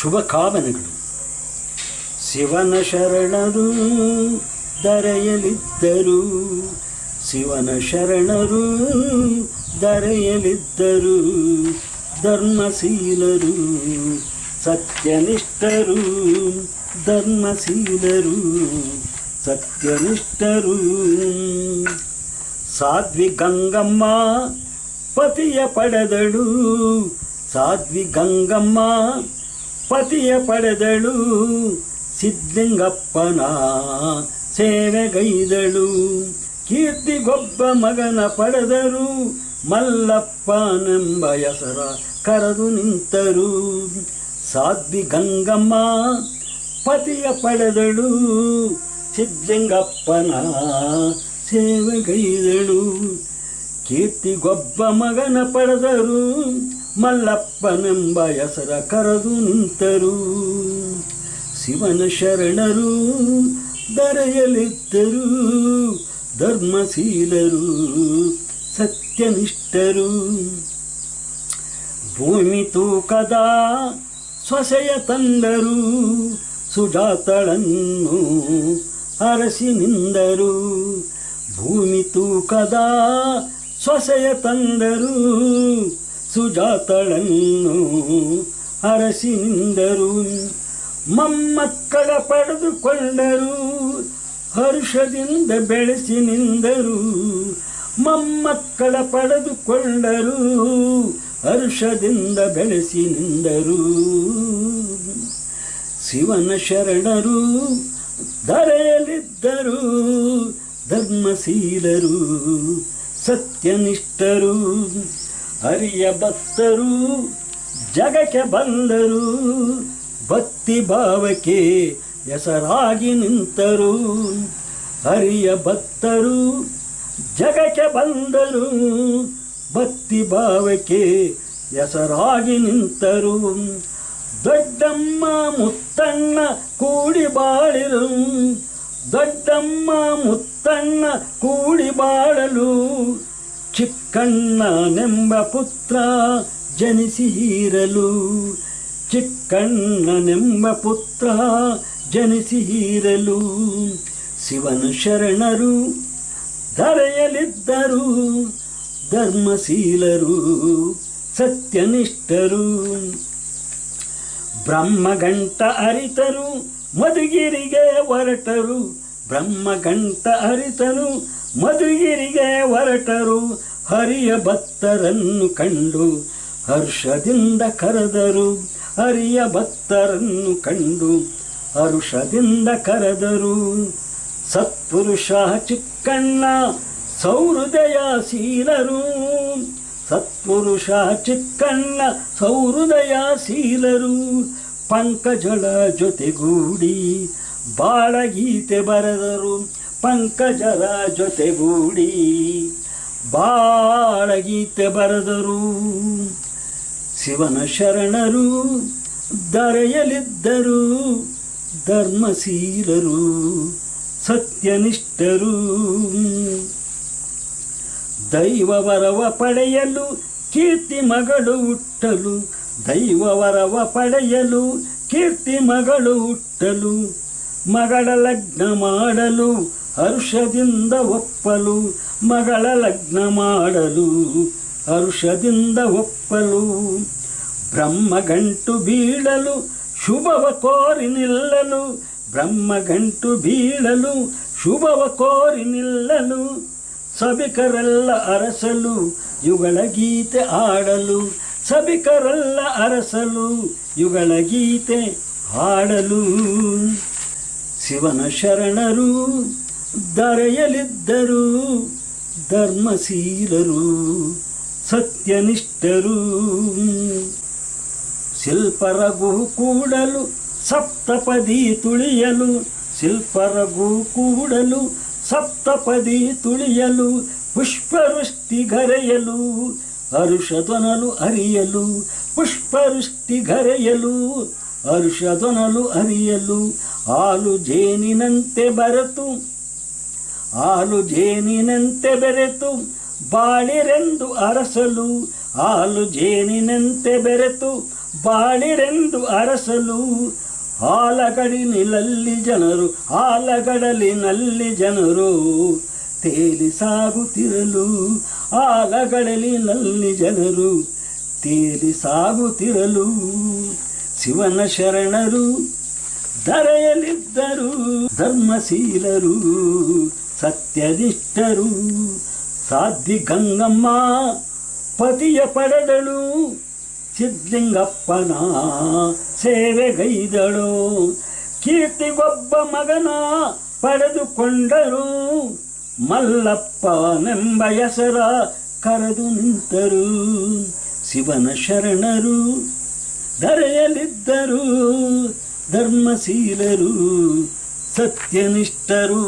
ಶುಭ ಕಾಮನೆಗಳು. ಶಿವನ ಶರಣರು ದರೆಯಲಿದ್ದರು, ಶಿವನ ಶರಣರು ದರೆಯಲಿದ್ದರು, ಧರ್ಮಶೀಲರು ಸತ್ಯನಿಷ್ಠರು, ಧರ್ಮಶೀಲರು ಸತ್ಯನಿಷ್ಠರು. ಸಾಧ್ವಿ ಗಂಗಮ್ಮ ಪತಿಯ ಪಡೆದಳು, ಸಾಧ್ವಿ ಗಂಗಮ್ಮ ಪತಿಯ ಪಡೆದಳು, ಸಿದ್ಧಲಿಂಗಪ್ಪನ ಸೇವೆಗೈದಳು. ಕೀರ್ತಿಗೊಬ್ಬ ಮಗನ ಪಡೆದರು, ಮಲ್ಲಪ್ಪನೆಂಬ ಹೆಸರ ಕರೆದು ನಿಂತರು. ಸಾಧ್ವಿ ಗಂಗಮ್ಮ ಪತಿಯ ಪಡೆದಳು, ಸಿದ್ಧಲಿಂಗಪ್ಪನ ಸೇವೆಗೈದಳು. ಕೀರ್ತಿಗೊಬ್ಬ ಮಗನ ಪಡೆದರು, ಮಲ್ಲಪ್ಪನೆಂಬ ಹೆಸರ ಕರೆದು ನಿಂತರು. ಶಿವನ ಶರಣರು ದರೆಯಲಿದ್ದರು, ಧರ್ಮಶೀಲರು ಸತ್ಯನಿಷ್ಠರು. ಭೂಮಿ ತೂಕದ ಸೊಸೆಯ ತಂದರು, ಸುಜಾತಳನ್ನು ಅರಸಿ ನಿಂದರು. ಭೂಮಿ ತೂಕದ ಸೊಸೆಯ ತಂದರು, ಸುಜಾತಳನ್ನು ಅರಸಿ ನಿಂದರು. ಮೊಮ್ಮಕ್ಕಳ ಪಡೆದುಕೊಂಡರು, ಹರ್ಷದಿಂದ ಬೆಳೆಸಿ ನಿಂದರು. ಮೊಮ್ಮಕ್ಕಳ ಪಡೆದುಕೊಂಡರು, ಹರ್ಷದಿಂದ ಬೆಳೆಸಿ ನಿಂದರು. ಶಿವನ ಶರಣರು ಧರೆಯಲಿದ್ದರು, ಧರ್ಮಶೀಲರು ಸತ್ಯನಿಷ್ಠರು. ಹರಿಯ ಭಕ್ತರು ಜಗಕ್ಕೆ ಬಂದರು, ಭಕ್ತಿ ಭಾವಕ್ಕೆ ಹೆಸರಾಗಿ ನಿಂತರು. ಹರಿಯ ಭಕ್ತರು ಜಗಕ್ಕೆ ಬಂದರು, ಭಕ್ತಿ ಭಾವಕ್ಕೆ ಹೆಸರಾಗಿ ನಿಂತರು. ದೊಡ್ಡಮ್ಮ ಮುತ್ತಣ್ಣ ಕೂಡಿ ಬಾಳಿರು, ದೊಡ್ಡಮ್ಮ ಮುತ್ತಣ್ಣ ಕೂಡಿ ಬಾಳಲು, ಚಿಕ್ಕಣ್ಣನೆಂಬ ಪುತ್ರ ಜನಿಸಿ ಹೀರಲು. ಚಿಕ್ಕಣ್ಣನೆಂಬ ಪುತ್ರ ಜನಿಸಿ ಹೀರಲು. ಶಿವನ ಶರಣರು ಧರೆಯಲಿದ್ದರು, ಧರ್ಮಶೀಲರು ಸತ್ಯನಿಷ್ಠರು. ಬ್ರಹ್ಮಗಂಟ ಅರಿತರು ಮಧುಗಿರಿಗೆ ಹೊರಟರು, ಬ್ರಹ್ಮಗಂಟ ಅರಿತರು ಮಧುಗಿರಿಗೆ ಹೊರಟರು. ಹರಿಯ ಭಕ್ತರನ್ನು ಕಂಡು ಹರ್ಷದಿಂದ ಕರೆದರು, ಹರಿಯ ಭಕ್ತರನ್ನು ಕಂಡು ಹರ್ಷದಿಂದ ಕರೆದರು. ಸತ್ಪುರುಷ ಚಿಕ್ಕಣ್ಣ ಸೌಹೃದಯಶೀಲರು, ಸತ್ಪುರುಷ ಚಿಕ್ಕಣ್ಣ ಸೌಹೃದಯಶೀಲರು. ಪಂಕಜಳ ಜೊತೆಗೂಡಿ ಬಾಳಗೀತೆ ಬರೆದರು, ಪಂಕಜರ ಜೊತೆಗೂಡಿ ಬಾಳಗೀತೆ ಬರೆದರು. ಶಿವನ ಶರಣರು ದರೆಯಲಿದ್ದರು, ಧರ್ಮಶೀಲರು ಸತ್ಯನಿಷ್ಠರು. ದೈವವರವ ಪಡೆಯಲು ಕೀರ್ತಿ ಮಗಳು ಹುಟ್ಟಲು, ದೈವವರವ ಪಡೆಯಲು ಕೀರ್ತಿ ಮಗಳು ಹುಟ್ಟಲು. ಮಗಳ ಲಗ್ನ ಮಾಡಲು ಹರ್ಷದಿಂದ ಒಪ್ಪಲು, ಮಗಳ ಲಗ್ನ ಮಾಡಲು ಹರ್ಷದಿಂದ ಒಪ್ಪಲು. ಬ್ರಹ್ಮಗಂಟು ಬೀಳಲು ಶುಭವ ಕೋರಿ ನಿಲ್ಲಲು, ಬ್ರಹ್ಮಗಂಟು ಬೀಳಲು ಶುಭವ ಕೋರಿ ನಿಲ್ಲಲು. ಸಭಿಕರೆಲ್ಲ ಅರಸಲು ಯುಗಳ ಗೀತೆ ಆಡಲು, ಸಭಿಕರೆಲ್ಲ ಅರಸಲು ಯುಗಳ ಗೀತೆ ಹಾಡಲು. ಶಿವನ ಶರಣರು ದರೆಯಲಿದ್ದರು, ಧರ್ಮಶೀಲರು ಸತ್ಯನಿಷ್ಠರು. ಶಿಲ್ಪರಘು ಕೂಡಲು ಸಪ್ತಪದಿ ತುಳಿಯಲು, ಶಿಲ್ಪರಘು ಕೂಡಲು ಸಪ್ತಪದಿ ತುಳಿಯಲು. ಪುಷ್ಪವೃಷ್ಟಿಗರೆಯಲು ಹರುಷಧ್ವನಲು ಅರಿಯಲು, ಪುಷ್ಪವೃಷ್ಟಿಗರೆಯಲು ಹರುಷಧ್ವನಲು ಅರಿಯಲು. ಹಾಲು ಜೇನಿನಂತೆ ಬರೆತು, ಹಾಲು ಜೇನಿನಂತೆ ಬೆರೆತು ಬಾಳಿರೆಂದು ಅರಸಲು, ಹಾಲು ಜೇನಿನಂತೆ ಬೆರೆತು ಬಾಳಿರೆಂದು ಅರಸಲು ಆಲಗಡಲಿನಲ್ಲಿ ಜನರು ತೇಲಿ ಸಾಗುತ್ತಿರಲು ಆಲಗಡಲಿನಲ್ಲಿ ಜನರು ತೇಲಿ ಸಾಗುತ್ತಿರಲು ಶಿವನ ಶರಣರು ಧರೆಯಲಿದ್ದರು ಧರ್ಮಶೀಲರು ಸತ್ಯನಿಷ್ಠರು ಸಾಧ್ವಿ ಗಂಗಮ್ಮ ಪತಿಯ ಪಡೆದಳು ಸಿದ್ಧಲಿಂಗಪ್ಪನ ಸೇವೆಗೈದಳು ಕೀರ್ತಿಗೊಬ್ಬ ಮಗನ ಪಡೆದುಕೊಂಡರು ಮಲ್ಲಪ್ಪನೆಂಬ ಹೆಸರ ಕರೆದು ನಿಂತರು ಶಿವನ ಶರಣರು ಧರೆಯಲಿದ್ದರು ಧರ್ಮಶೀಲರು ಸತ್ಯನಿಷ್ಠರು